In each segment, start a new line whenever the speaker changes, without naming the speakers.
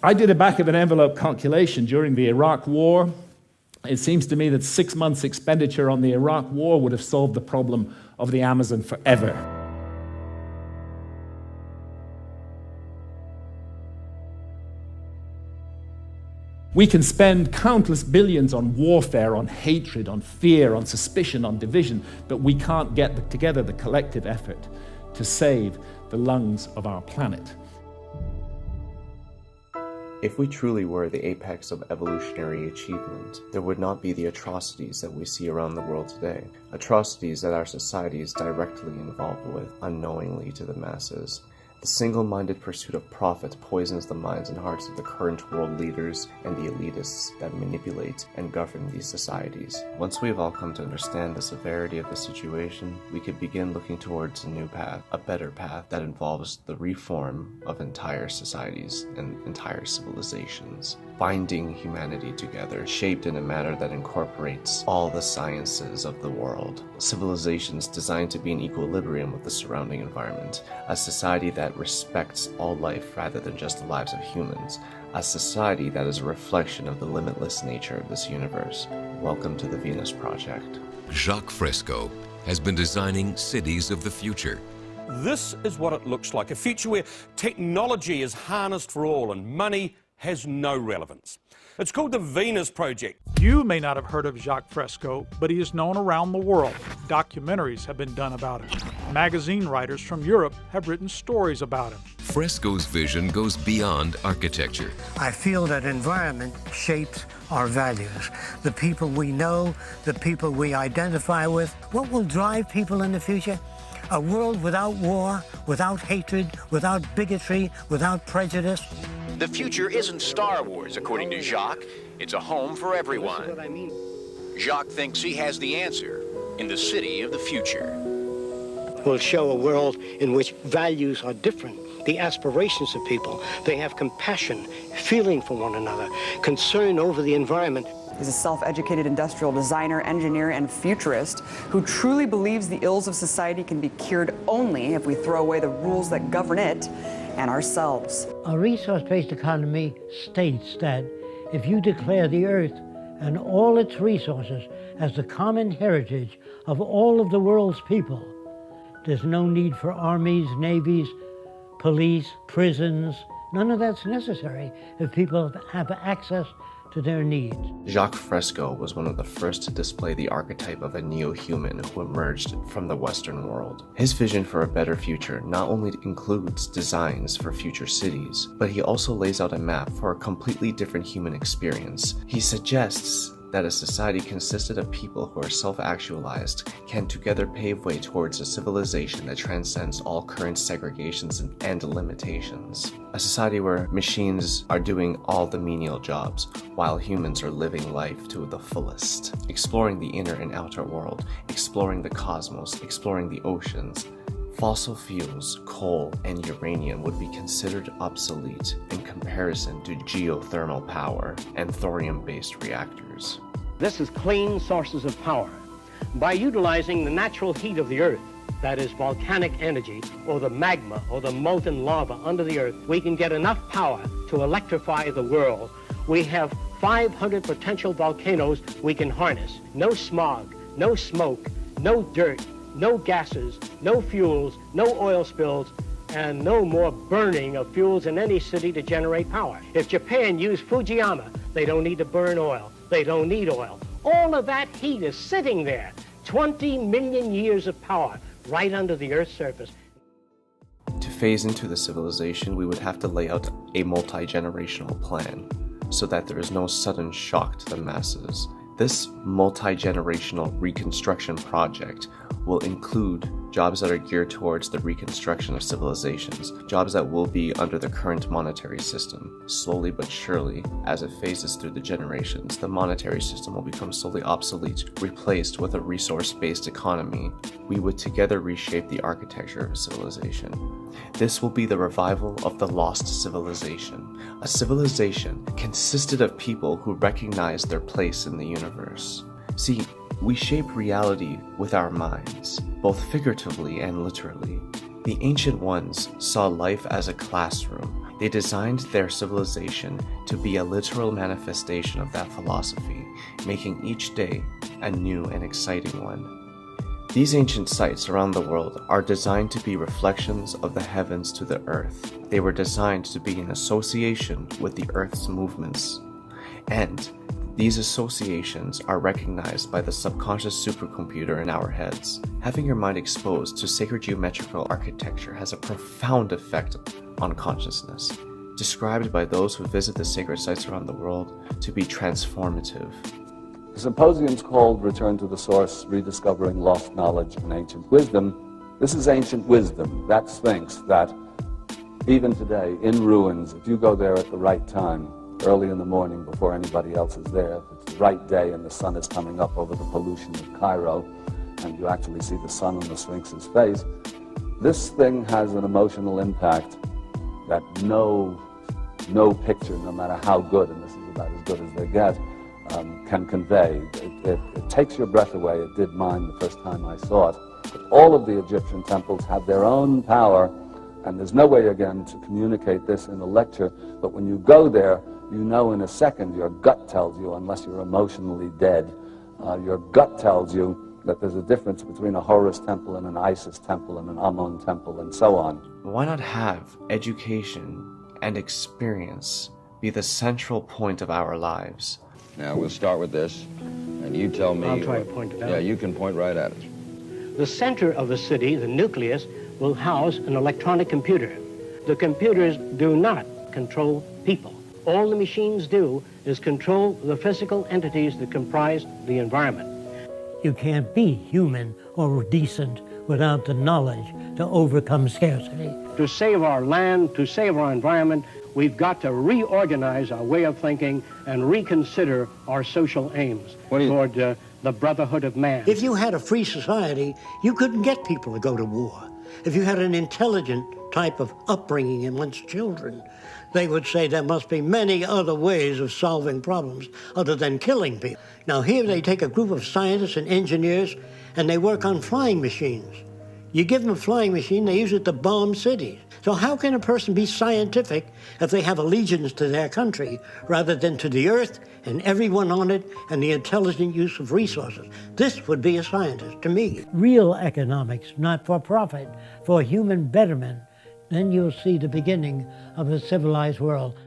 I did a back-of-an-envelope calculation during the Iraq War. It seems to me that 6 months' expenditure on the Iraq War would have solved the problem of the Amazon forever. We can spend countless billions on warfare, on hatred, on fear, on suspicion, on division, but we can't get together the collective effort to save the lungs of our planet.
If we truly were the apex of evolutionary achievement, there would not be the atrocities that we see around the world today. Atrocities that our society is directly involved with, unknowingly to the masses. The single-minded pursuit of profit poisons the minds and hearts of the current world leaders and the elitists that manipulate and govern these societies. Once we have all come to understand the severity of the situation, we could begin looking towards a new path, a better path that involves the reform of entire societies and entire civilizations, binding humanity together, shaped in a manner that incorporates all the sciences of the world. Civilizations designed to be in equilibrium with the surrounding environment, a society that respects all life rather than just the lives of humans, a society that is a reflection of the limitless nature of this universe. Welcome to the Venus Project.
Jacques Fresco has been designing cities of the future.
This is what it looks like, a future where technology is harnessed for all and money has no relevance. It's called the Venus Project.
You may not have heard of Jacques Fresco, but he is known around the world. Documentaries have been done about him. Magazine writers from Europe have written stories about him.
Fresco's vision goes beyond architecture.
I feel that environment shapes our values. The people we know, the people we identify with. What will drive people in the future? A world without war, without hatred, without bigotry, without prejudice.
The future isn't Star Wars, according to Jacques. It's a home for everyone.
This is what I mean.
Jacques thinks he has the answer in the city of the future.
We'll show a world in which values are different. The aspirations of people. They have compassion, feeling for one another, concern over the environment.
He's a self-educated industrial designer, engineer, and futurist who truly believes the ills of society can be cured only if we throw away the rules that govern it and ourselves.
A resource-based economy states that if you declare the earth and all its resources as the common heritage of all of the world's people, there's no need for armies, navies, police, prisons. None of that's necessary if people have access to their needs.
Jacques Fresco was one of the first to display the archetype of a neo-human who emerged from the Western world. His vision for a better future not only includes designs for future cities, but he also lays out a map for a completely different human experience. He suggests that a society consisted of people who are self-actualized can together pave way towards a civilization that transcends all current segregations and limitations. A society where machines are doing all the menial jobs, while humans are living life to the fullest, exploring the inner and outer world, exploring the cosmos, exploring the oceans. Fossil fuels, coal, and uranium would be considered obsolete in comparison to geothermal power and thorium-based reactors.
This is clean sources of power. By utilizing the natural heat of the earth, that is volcanic energy, or the magma, or the molten lava under the earth, we can get enough power to electrify the world. We have 500 potential volcanoes we can harness. No smog, no smoke, no dirt, no gases, no fuels, no oil spills, and no more burning of fuels in any city to generate power. If Japan used Fujiyama, they don't need to burn oil. They don't need oil. All of that heat is sitting there. 20 million years of power right under the Earth's surface.
To phase into the civilization, we would have to lay out a multi-generational plan so that there is no sudden shock to the masses. This multi-generational reconstruction project will include jobs that are geared towards the reconstruction of civilizations, jobs that will be under the current monetary system. Slowly but surely, as it phases through the generations, the monetary system will become slowly obsolete, replaced with a resource-based economy. We would together reshape the architecture of a civilization. This will be the revival of the lost civilization. A civilization consisted of people who recognized their place in the universe. See, we shape reality with our minds, both figuratively and literally. The ancient ones saw life as a classroom, They designed their civilization to be a literal manifestation of that philosophy, making each day a new and exciting one. These ancient sites around the world are designed to be reflections of the heavens to the earth. They were designed to be in association with the earth's movements. And these associations are recognized by the subconscious supercomputer in our heads. Having your mind exposed to sacred geometrical architecture has a profound effect on consciousness, described by those who visit the sacred sites around the world to be transformative.
The symposium's called Return to the Source, Rediscovering Lost Knowledge and Ancient Wisdom. This is ancient wisdom, that Sphinx that even today, in ruins, if you go there at the right time, early in the morning before anybody else is there, if it's the right day and the sun is coming up over the pollution of Cairo, and you actually see the sun on the Sphinx's face, this thing has an emotional impact that no picture, no matter how good, and this is about as good as they get, can convey. It takes your breath away. It did mine the first time I saw it. But all of the Egyptian temples have their own power, and there's no way, again, to communicate this in a lecture, but when you go there, you know in a second, your gut tells you, unless you're emotionally dead, your gut tells you that there's a difference between a Horus temple and an Isis temple and an Amun temple and so on.
Why not have education and experience be the central point of our lives?
Now, we'll start with this, and you tell me...
I'll try to point it out.
Yeah, you can point right at it.
The center of the city, the nucleus, will house an electronic computer. The computers do not control people. All the machines do is control the physical entities that comprise the environment.
You can't be human or decent without the knowledge to overcome scarcity.
To save our land, to save our environment, we've got to reorganize our way of thinking and reconsider our social aims toward the brotherhood of man.
If you had a free society, you couldn't get people to go to war. If you had an intelligent type of upbringing amongst children, they would say there must be many other ways of solving problems other than killing people. Now here they take a group of scientists and engineers and they work on flying machines. You give them a flying machine, they use it to bomb cities. So how can a person be scientific if they have allegiance to their country rather than to the earth and everyone on it and the intelligent use of resources? This would be a scientist to me.
Real economics, not for profit, for human betterment. Then you'll see the beginning of a civilized world.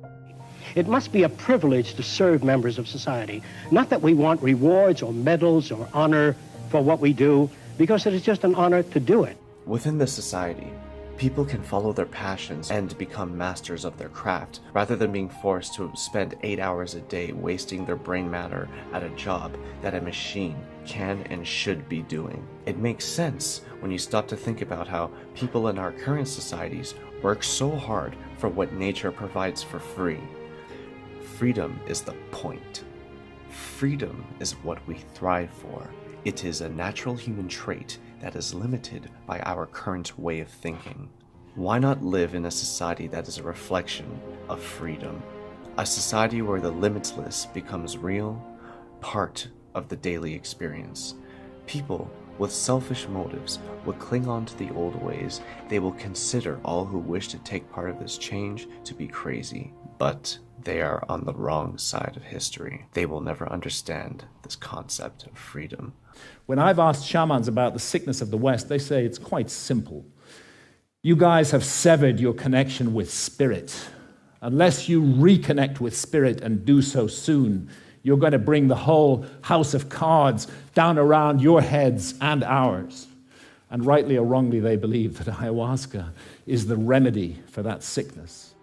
It must be a privilege to serve members of society. Not that we want rewards or medals or honor for what we do, because it is just an honor to do it.
Within the society, people can follow their passions and become masters of their craft, rather than being forced to spend 8 hours a day wasting their brain matter at a job that a machine can and should be doing. It makes sense when you stop to think about how people in our current societies work so hard for what nature provides for free. Freedom is the point. Freedom is what we thrive for. It is a natural human trait that is limited by our current way of thinking. Why not live in a society that is a reflection of freedom? A society where the limitless becomes real, part of the daily experience. People with selfish motives will cling on to the old ways. They will consider all who wish to take part of this change to be crazy. But they are on the wrong side of history. They will never understand this concept of freedom.
When I've asked shamans about the sickness of the West, they say it's quite simple. You guys have severed your connection with spirit. Unless you reconnect with spirit and do so soon, you're going to bring the whole house of cards down around your heads and ours. And rightly or wrongly, they believe that ayahuasca is the remedy for that sickness.